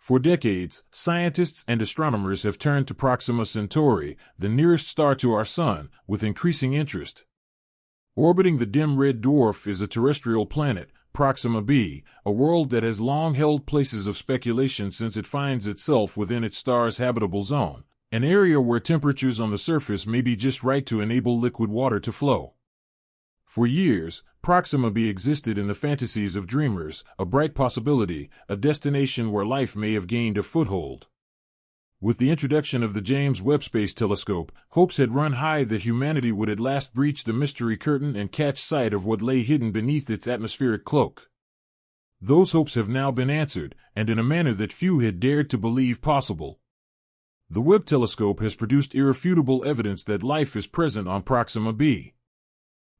For decades, scientists and astronomers have turned to Proxima Centauri, the nearest star to our Sun, with increasing interest. Orbiting the dim red dwarf is a terrestrial planet, Proxima B, a world that has long held places of speculation since it finds itself within its star's habitable zone, an area where temperatures on the surface may be just right to enable liquid water to flow. For years, Proxima B existed in the fantasies of dreamers, a bright possibility, a destination where life may have gained a foothold. With the introduction of the James Webb Space Telescope, hopes had run high that humanity would at last breach the mystery curtain and catch sight of what lay hidden beneath its atmospheric cloak. Those hopes have now been answered, and in a manner that few had dared to believe possible. The Webb telescope has produced irrefutable evidence that life is present on Proxima B.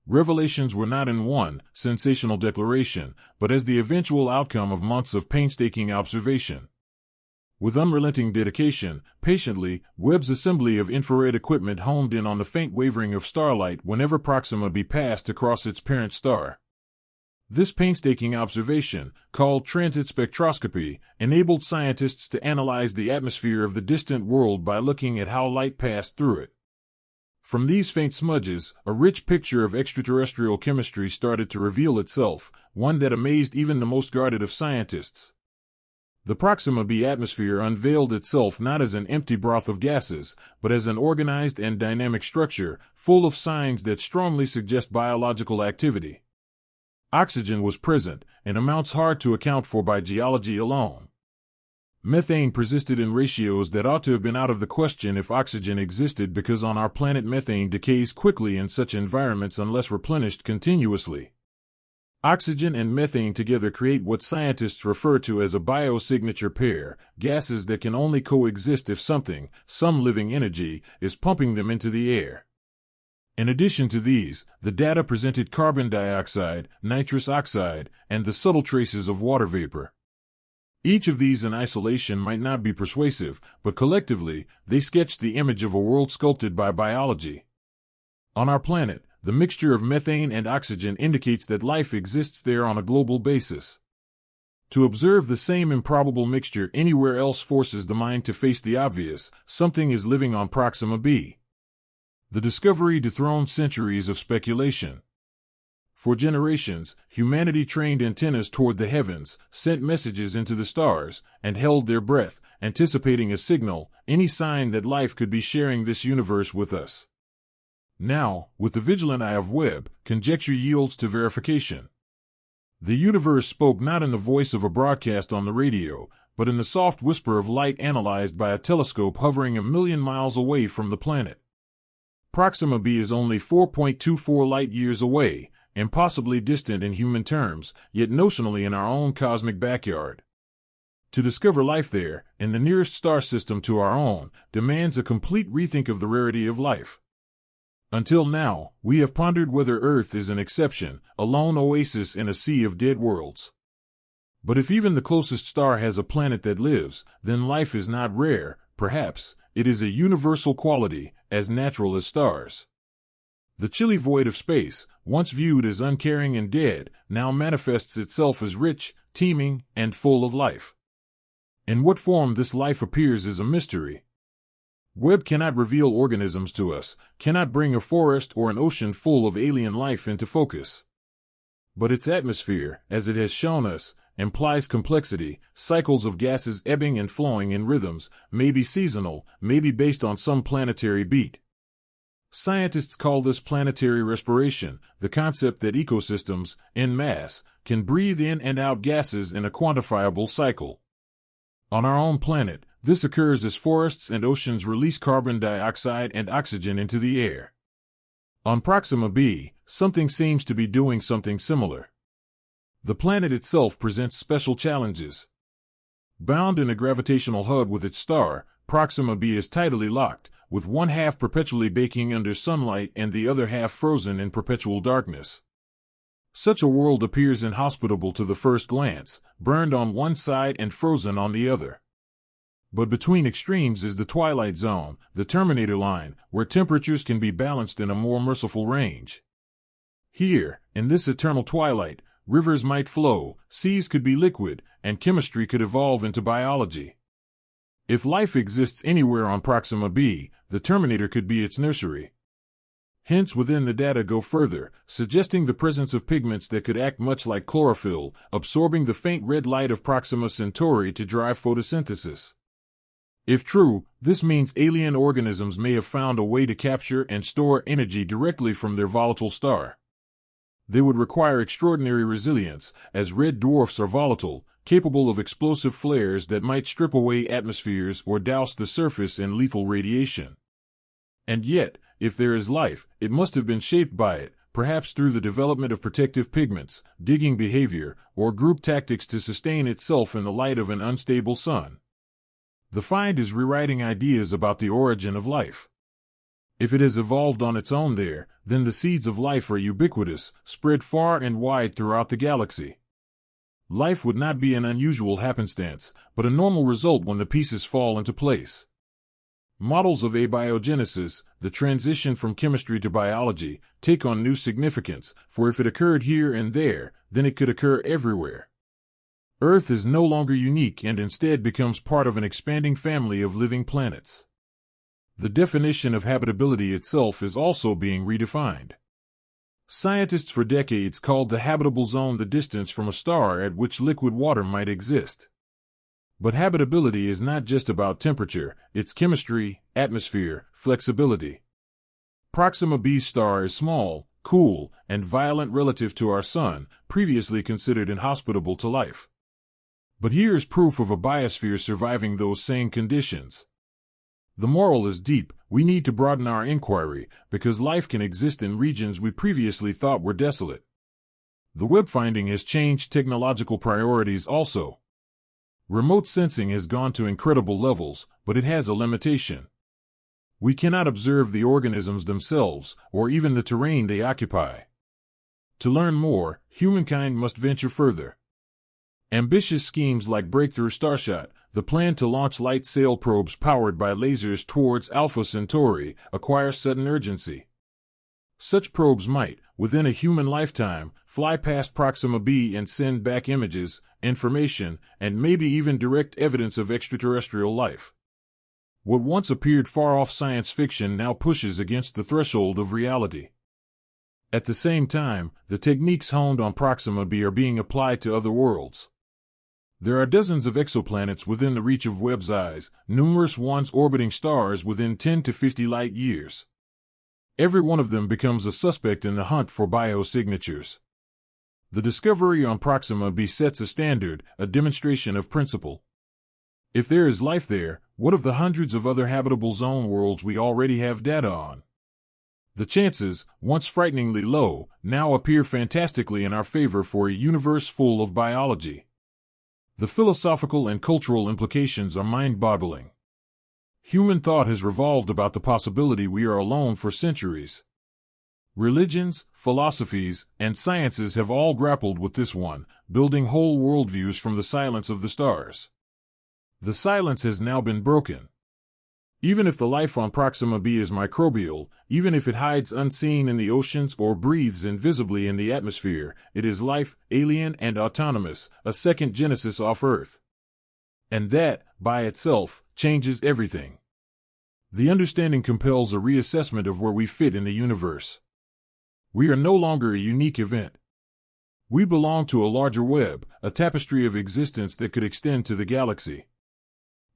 Revelations were not in one sensational declaration, but as the eventual outcome of months of painstaking observation. With unrelenting dedication, patiently, Webb's assembly of infrared equipment honed in on the faint wavering of starlight whenever Proxima B passed across its parent star. This painstaking observation, called transit spectroscopy, enabled scientists to analyze the atmosphere of the distant world by looking at how light passed through it. From these faint smudges, a rich picture of extraterrestrial chemistry started to reveal itself, one that amazed even the most guarded of scientists. The Proxima B atmosphere unveiled itself not as an empty broth of gases, but as an organized and dynamic structure, full of signs that strongly suggest biological activity. Oxygen was present, in amounts hard to account for by geology alone. Methane persisted in ratios that ought to have been out of the question if oxygen existed, because on our planet methane decays quickly in such environments unless replenished continuously. Oxygen and methane together create what scientists refer to as a biosignature pair, gases that can only coexist if some living energy, is pumping them into the air. In addition to these, the data presented carbon dioxide, nitrous oxide, and the subtle traces of water vapor. Each of these in isolation might not be persuasive, but collectively, they sketched the image of a world sculpted by biology. On our planet, the mixture of methane and oxygen indicates that life exists there on a global basis. To observe the same improbable mixture anywhere else forces the mind to face the obvious: something is living on Proxima B. The discovery dethroned centuries of speculation. For generations, humanity trained antennas toward the heavens, sent messages into the stars, and held their breath, anticipating a signal, any sign that life could be sharing this universe with us. Now, with the vigilant eye of Webb, conjecture yields to verification. The universe spoke not in the voice of a broadcast on the radio, but in the soft whisper of light analyzed by a telescope hovering 1 million miles away from the planet. Proxima B is only 4.24 light-years away, impossibly distant in human terms, yet notionally in our own cosmic backyard. To discover life there, in the nearest star system to our own, demands a complete rethink of the rarity of life. Until now, we have pondered whether Earth is an exception, a lone oasis in a sea of dead worlds. But if even the closest star has a planet that lives, then life is not rare, perhaps, it is a universal quality, as natural as stars. The chilly void of space, once viewed as uncaring and dead, now manifests itself as rich, teeming, and full of life. In what form this life appears is a mystery. Webb cannot reveal organisms to us, cannot bring a forest or an ocean full of alien life into focus. But its atmosphere, as it has shown us, implies complexity, cycles of gases ebbing and flowing in rhythms, maybe seasonal, maybe based on some planetary beat. Scientists call this planetary respiration, the concept that ecosystems, en masse, can breathe in and out gases in a quantifiable cycle. On our own planet, this occurs as forests and oceans release carbon dioxide and oxygen into the air. On Proxima B, something seems to be doing something similar. The planet itself presents special challenges. Bound in a gravitational hug with its star, Proxima B is tidally locked, with one half perpetually baking under sunlight and the other half frozen in perpetual darkness. Such a world appears inhospitable to the first glance, burned on one side and frozen on the other. But between extremes is the twilight zone, the terminator line, where temperatures can be balanced in a more merciful range. Here, in this eternal twilight, rivers might flow, seas could be liquid, and chemistry could evolve into biology. If life exists anywhere on Proxima B, the Terminator could be its nursery. Hints within the data go further, suggesting the presence of pigments that could act much like chlorophyll, absorbing the faint red light of Proxima Centauri to drive photosynthesis. If true, this means alien organisms may have found a way to capture and store energy directly from their volatile star. They would require extraordinary resilience, as red dwarfs are volatile, capable of explosive flares that might strip away atmospheres or douse the surface in lethal radiation. And yet, if there is life, it must have been shaped by it, perhaps through the development of protective pigments, digging behavior, or group tactics to sustain itself in the light of an unstable sun. The find is rewriting ideas about the origin of life. If it has evolved on its own there, then the seeds of life are ubiquitous, spread far and wide throughout the galaxy. Life would not be an unusual happenstance, but a normal result when the pieces fall into place. Models of abiogenesis, the transition from chemistry to biology, take on new significance, for if it occurred here and there, then it could occur everywhere. Earth is no longer unique and instead becomes part of an expanding family of living planets. The definition of habitability itself is also being redefined. Scientists for decades called the habitable zone the distance from a star at which liquid water might exist. But habitability is not just about temperature, it's chemistry, atmosphere, flexibility. Proxima B's star is small, cool, and violent relative to our Sun, previously considered inhospitable to life. But here's proof of a biosphere surviving those same conditions. The moral is deep. We need to broaden our inquiry, because life can exist in regions we previously thought were desolate. The Webb finding has changed technological priorities also. Remote sensing has gone to incredible levels, but it has a limitation. We cannot observe the organisms themselves, or even the terrain they occupy. To learn more, humankind must venture further. Ambitious schemes like Breakthrough Starshot, the plan to launch light sail probes powered by lasers towards Alpha Centauri, acquire sudden urgency. Such probes might, within a human lifetime, fly past Proxima B and send back images, information, and maybe even direct evidence of extraterrestrial life. What once appeared far-off science fiction now pushes against the threshold of reality. At the same time, the techniques honed on Proxima B are being applied to other worlds. There are dozens of exoplanets within the reach of Webb's eyes, numerous ones orbiting stars within 10 to 50 light years. Every one of them becomes a suspect in the hunt for biosignatures. The discovery on Proxima B sets a standard, a demonstration of principle. If there is life there, what of the hundreds of other habitable zone worlds we already have data on? The chances, once frighteningly low, now appear fantastically in our favor for a universe full of biology. The philosophical and cultural implications are mind-boggling. Human thought has revolved about the possibility we are alone for centuries. Religions, philosophies, and sciences have all grappled with this one, building whole worldviews from the silence of the stars. The silence has now been broken. Even if the life on Proxima B is microbial, even if it hides unseen in the oceans or breathes invisibly in the atmosphere, it is life, alien and autonomous, a second genesis off Earth. And that, by itself, changes everything. The understanding compels a reassessment of where we fit in the universe. We are no longer a unique event. We belong to a larger web, a tapestry of existence that could extend to the galaxy.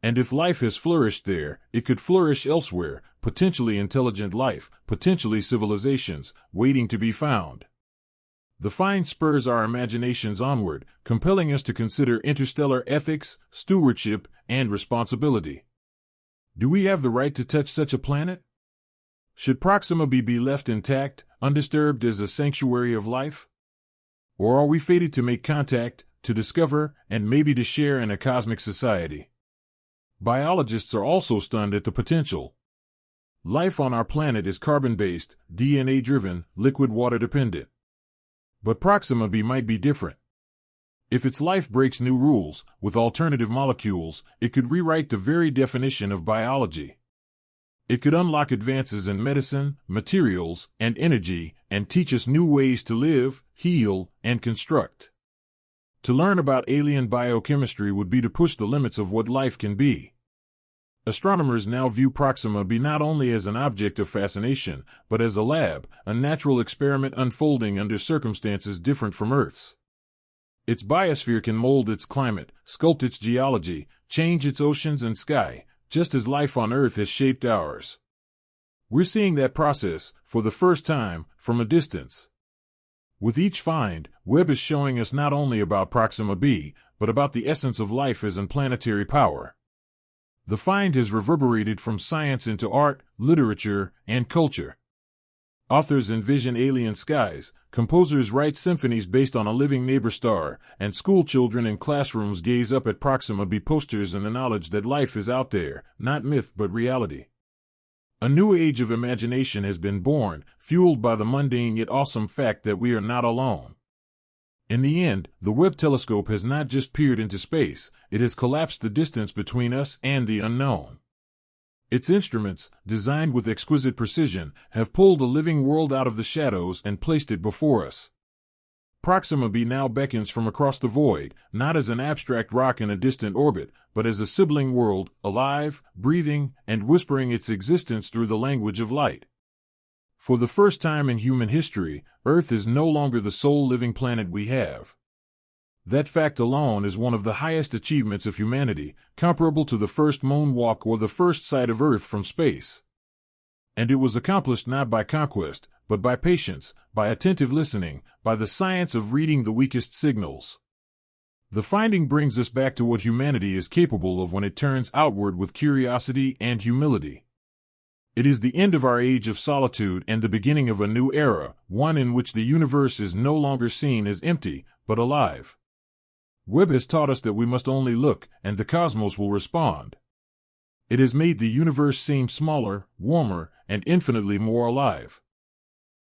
And if life has flourished there, it could flourish elsewhere, potentially intelligent life, potentially civilizations, waiting to be found. The find spurs our imaginations onward, compelling us to consider interstellar ethics, stewardship, and responsibility. Do we have the right to touch such a planet? Should Proxima B be left intact, undisturbed as a sanctuary of life? Or are we fated to make contact, to discover, and maybe to share in a cosmic society? Biologists are also stunned at the potential. Life on our planet is carbon-based, DNA-driven, liquid water-dependent. But Proxima B might be different. If its life breaks new rules, with alternative molecules, it could rewrite the very definition of biology. It could unlock advances in medicine, materials, and energy, and teach us new ways to live, heal, and construct. To learn about alien biochemistry would be to push the limits of what life can be. Astronomers now view Proxima B not only as an object of fascination, but as a lab, a natural experiment unfolding under circumstances different from Earth's. Its biosphere can mold its climate, sculpt its geology, change its oceans and sky, just as life on Earth has shaped ours. We're seeing that process, for the first time, from a distance. With each find, Webb is showing us not only about Proxima B, but about the essence of life as in planetary power. The find has reverberated from science into art, literature, and culture. Authors envision alien skies, composers write symphonies based on a living neighbor star, and schoolchildren in classrooms gaze up at Proxima B posters in the knowledge that life is out there, not myth but reality. A new age of imagination has been born, fueled by the mundane yet awesome fact that we are not alone. In the end, the Webb telescope has not just peered into space, it has collapsed the distance between us and the unknown. Its instruments, designed with exquisite precision, have pulled a living world out of the shadows and placed it before us. Proxima B now beckons from across the void, not as an abstract rock in a distant orbit, but as a sibling world, alive, breathing, and whispering its existence through the language of light. For the first time in human history, Earth is no longer the sole living planet we have. That fact alone is one of the highest achievements of humanity, comparable to the first moonwalk or the first sight of Earth from space. And it was accomplished not by conquest, but by patience, by attentive listening, by the science of reading the weakest signals. The finding brings us back to what humanity is capable of when it turns outward with curiosity and humility. It is the end of our age of solitude and the beginning of a new era, one in which the universe is no longer seen as empty, but alive. Webb has taught us that we must only look, and the cosmos will respond. It has made the universe seem smaller, warmer, and infinitely more alive.